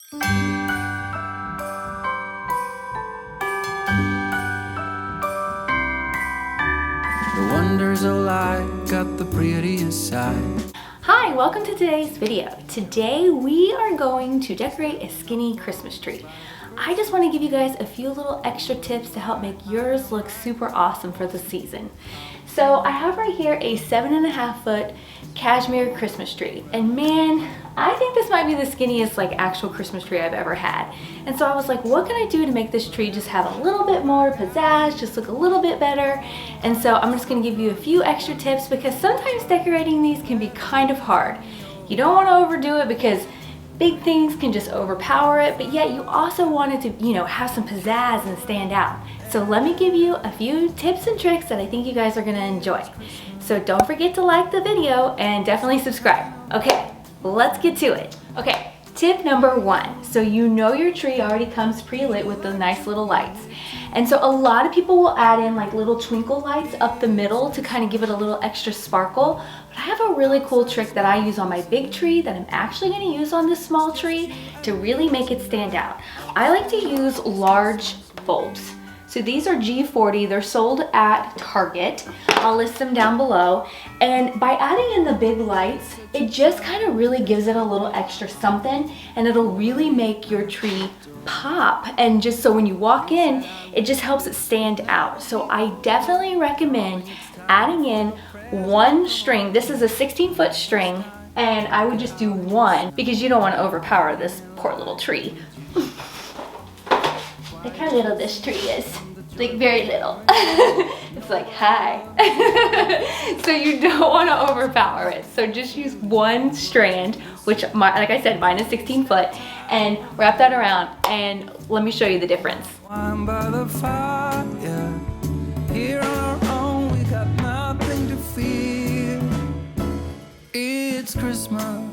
The wonders of life got the prettiest side. Hi, welcome to today's video. Today we are going to decorate a skinny Christmas tree. I just want to give you guys a few little extra tips to help make yours look super awesome for the season. So I have right here a 7.5 foot cashmere Christmas tree, and man, I think this might be the skinniest like actual Christmas tree I've ever had. And so I was like, what can I do to make this tree just have a little bit more pizzazz, just look a little bit better? And so I'm just gonna give you a few extra tips because sometimes decorating these can be kind of hard. You don't wanna overdo it because big things can just overpower it, but yet you also want it to, have some pizzazz and stand out. So let me give you a few tips and tricks that I think you guys are gonna enjoy. So don't forget to like the video and definitely subscribe. Okay, let's get to it. Okay, tip number 1. So you know your tree already comes pre-lit with the nice little lights. And so a lot of people will add in like little twinkle lights up the middle to kind of give it a little extra sparkle. But I have a really cool trick that I use on my big tree that I'm actually going to use on this small tree to really make it stand out. I like to use large bulbs. So these are G40, they're sold at Target. I'll list them down below. And by adding in the big lights, it just kind of really gives it a little extra something, and it'll really make your tree pop. And just so when you walk in, it just helps it stand out. So I definitely recommend adding in one string. This is a 16-foot string, and I would just do one because you don't want to overpower this poor little tree. Look how little this tree is. Like very little. It's like, hi. So you don't want to overpower it. So just use one strand, which like I said, mine is 16 foot, and wrap that around, and let me show you the difference. By the fire, here on our own, we got nothing to fear. It's Christmas.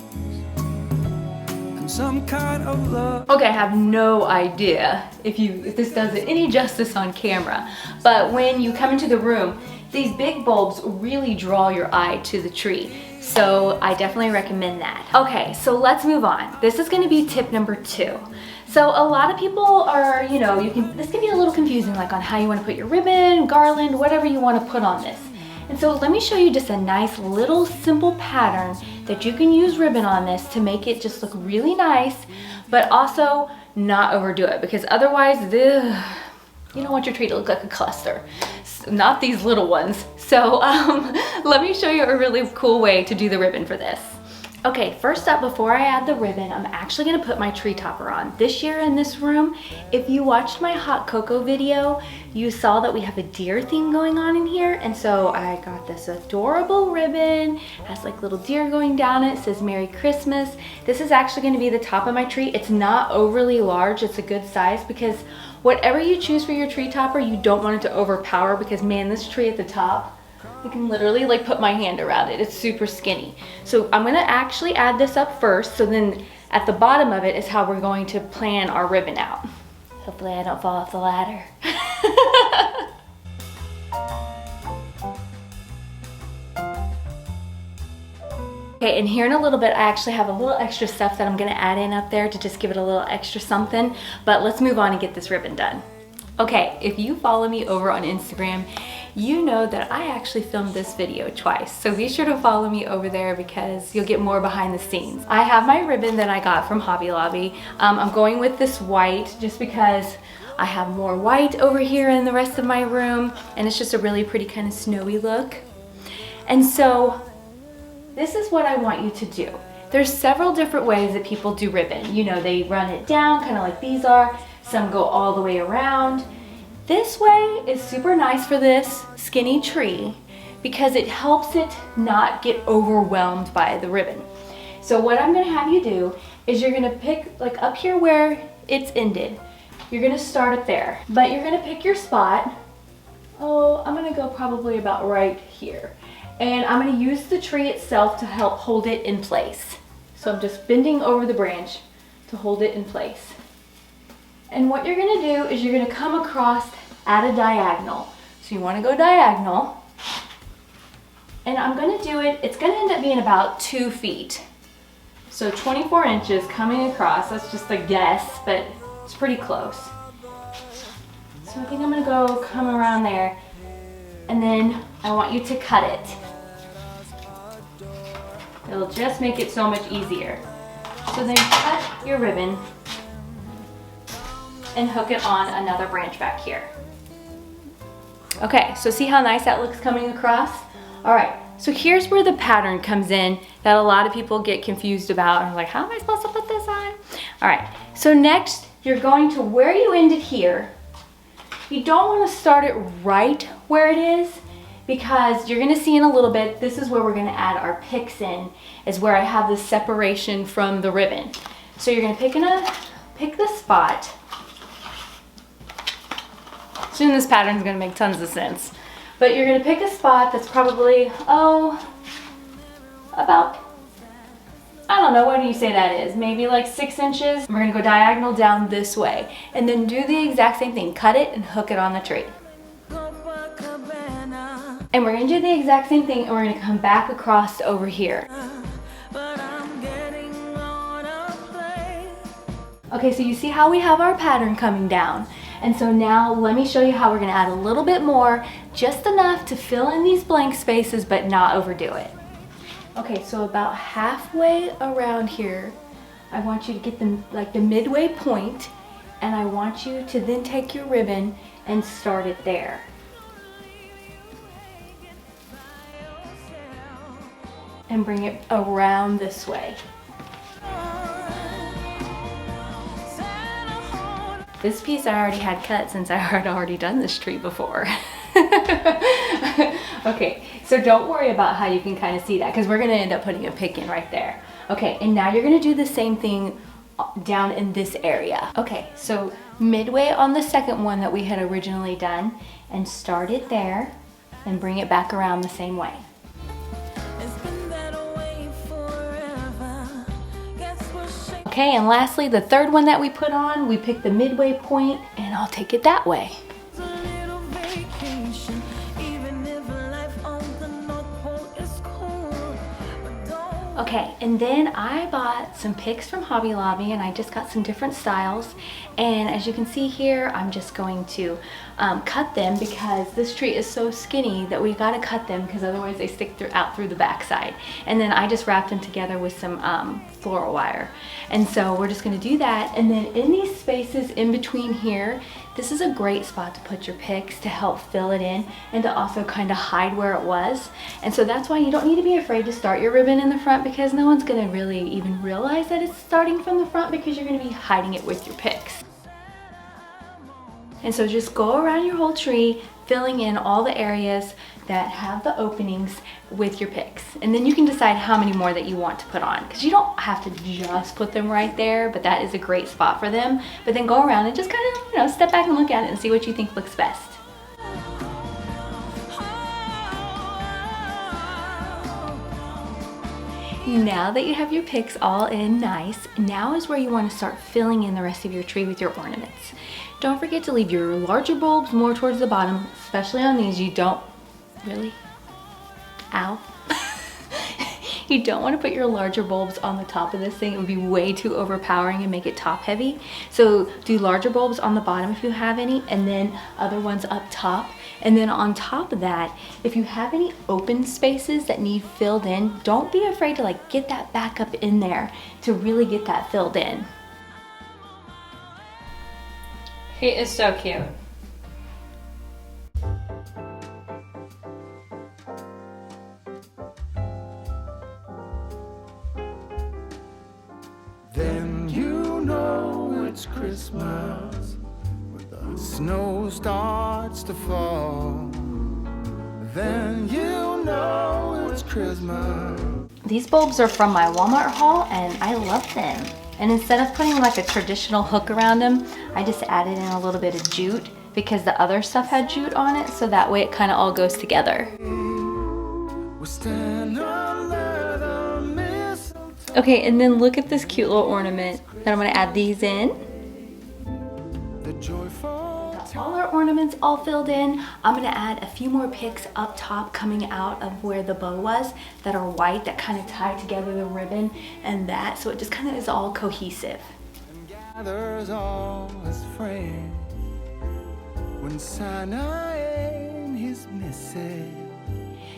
Some kind of love. Okay, I have no idea if this does it any justice on camera, but when you come into the room, these big bulbs really draw your eye to the tree. So I definitely recommend that. Okay, so let's move on. This is gonna be tip number 2. So a lot of people are, this can be a little confusing, like on how you wanna put your ribbon, garland, whatever you wanna put on this. And so let me show you just a nice little simple pattern that you can use ribbon on this to make it just look really nice, but also not overdo it, because otherwise you don't want your tree to look like a cluster. Not these little ones. So let me show you a really cool way to do the ribbon for this. Okay, first up, before I add the ribbon, I'm actually gonna put my tree topper on. This year in this room, if you watched my hot cocoa video, you saw that we have a deer theme going on in here, and so I got this adorable ribbon, has like little deer going down it, says Merry Christmas. This is actually gonna be the top of my tree. It's not overly large, it's a good size, because whatever you choose for your tree topper, you don't want it to overpower, because man, this tree at the top, I can literally like put my hand around it. It's super skinny. So I'm gonna actually add this up first, so then at the bottom of it is how we're going to plan our ribbon out. Hopefully I don't fall off the ladder. Okay, and here in a little bit, I actually have a little extra stuff that I'm gonna add in up there to just give it a little extra something, but let's move on and get this ribbon done. Okay, if you follow me over on Instagram, you know that I actually filmed this video twice. So be sure to follow me over there because you'll get more behind the scenes. I have my ribbon that I got from Hobby Lobby. I'm going with this white just because I have more white over here in the rest of my room, and it's just a really pretty kind of snowy look. And so this is what I want you to do. There's several different ways that people do ribbon. They run it down kind of like these are. Some go all the way around. This way is super nice for this skinny tree because it helps it not get overwhelmed by the ribbon. So what I'm gonna have you do is you're gonna pick like up here where it's ended. You're gonna start it there, but you're gonna pick your spot. Oh, I'm gonna go probably about right here. And I'm gonna use the tree itself to help hold it in place. So I'm just bending over the branch to hold it in place. And what you're gonna do is you're gonna come across at a diagonal. So you wanna go diagonal. And I'm gonna do it, it's gonna end up being about 2 feet. So 24 inches coming across. That's just a guess, but it's pretty close. So I think I'm gonna come around there, and then I want you to cut it. It'll just make it so much easier. So then cut your ribbon and hook it on another branch back here. Okay, so see how nice that looks coming across? All right, so here's where the pattern comes in that a lot of people get confused about and are like, how am I supposed to put this on? All right, so next you're going to where you ended here. You don't want to start it right where it is, because you're gonna see in a little bit, this is where we're gonna add our picks in, is where I have the separation from the ribbon. So you're gonna pick the spot. Soon this pattern's gonna make tons of sense. But you're gonna pick a spot that's probably, about, I don't know, what do you say that is? Maybe like 6 inches. We're gonna go diagonal down this way, and then do the exact same thing. Cut it and hook it on the tree. And we're gonna do the exact same thing, and we're gonna come back across over here. Okay, so you see how we have our pattern coming down. And so now let me show you how we're gonna add a little bit more, just enough to fill in these blank spaces, but not overdo it. Okay, so about halfway around here, I want you to get the midway point, and I want you to then take your ribbon and start it there. And bring it around this way. This piece I already had cut since I had already done this tree before. Okay, so don't worry about how you can kind of see that, because we're gonna end up putting a pick in right there. Okay, and now you're gonna do the same thing down in this area. Okay, so midway on the second one that we had originally done, and start it there and bring it back around the same way. Okay, and lastly, the third one that we put on, we pick the midway point, and I'll take it that way. Okay, and then I bought some picks from Hobby Lobby, and I just got some different styles. And as you can see here, I'm just going to cut them, because this tree is so skinny that we gotta cut them, because otherwise they stick out through the backside. And then I just wrapped them together with some floral wire. And so we're just gonna do that. And then in these spaces in between here, this is a great spot to put your picks to help fill it in, and to also kind of hide where it was. And so that's why you don't need to be afraid to start your ribbon in the front, because no one's gonna really even realize that it's starting from the front, because you're gonna be hiding it with your picks. And so just go around your whole tree, filling in all the areas that have the openings with your picks. And then you can decide how many more that you want to put on, because you don't have to just put them right there, but that is a great spot for them. But then go around and just kind of, step back and look at it and see what you think looks best. Now that you have your picks all in nice, now is where you want to start filling in the rest of your tree with your ornaments. Don't forget to leave your larger bulbs more towards the bottom, especially on these. You don't really, ow. You don't want to put your larger bulbs on the top of this thing. It would be way too overpowering and make it top heavy. So do larger bulbs on the bottom if you have any, and then other ones up top. And then on top of that, if you have any open spaces that need filled in, don't be afraid to get that back up in there to really get that filled in. He is so cute. Then you know it's Christmas when the snow starts to fall. Then you know it's Christmas. These bulbs are from my Walmart haul, and I love them. And instead of putting a traditional hook around them, I just added in a little bit of jute, because the other stuff had jute on it, so that way it kind of all goes together. Okay, and then look at this cute little ornament that I'm going to add these in. all our ornaments all filled in, I'm gonna add a few more picks up top coming out of where the bow was that are white that kind of tie together the ribbon and that, so it just kind of is all cohesive. Gathers all his friends when Santa and his missus.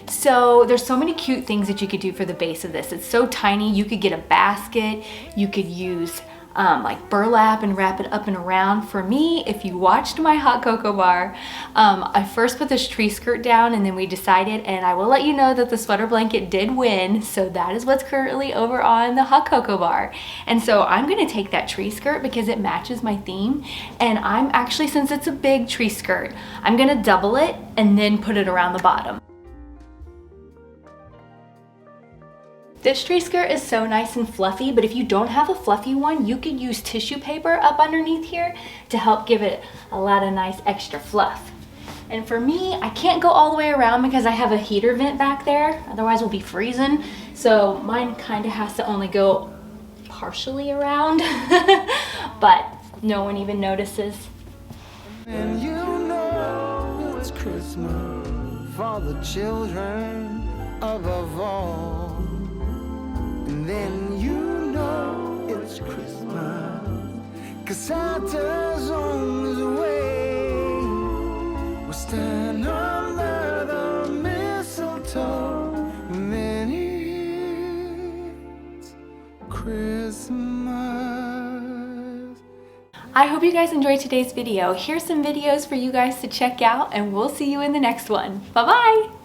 So there's so many cute things that you could do for the base of this. It's so tiny. You could get a basket. You could use like burlap and wrap it up and around. For me, if you watched my hot cocoa bar, I first put this tree skirt down and then we decided, and I will let you know that the sweater blanket did win. So that is what's currently over on the hot cocoa bar. And so I'm gonna take that tree skirt because it matches my theme. And I'm actually, since it's a big tree skirt, I'm gonna double it and then put it around the bottom. This tree skirt is so nice and fluffy, but if you don't have a fluffy one, you could use tissue paper up underneath here to help give it a lot of nice extra fluff. And for me, I can't go all the way around because I have a heater vent back there, otherwise we'll be freezing. So mine kind of has to only go partially around, but no one even notices. And you know it's Christmas for the children above all. And then you know it's Christmas, 'cause Santa's on his way. We'll stand under the mistletoe, and then it's Christmas. I hope you guys enjoyed today's video. Here's some videos for you guys to check out, and we'll see you in the next one. Bye-bye!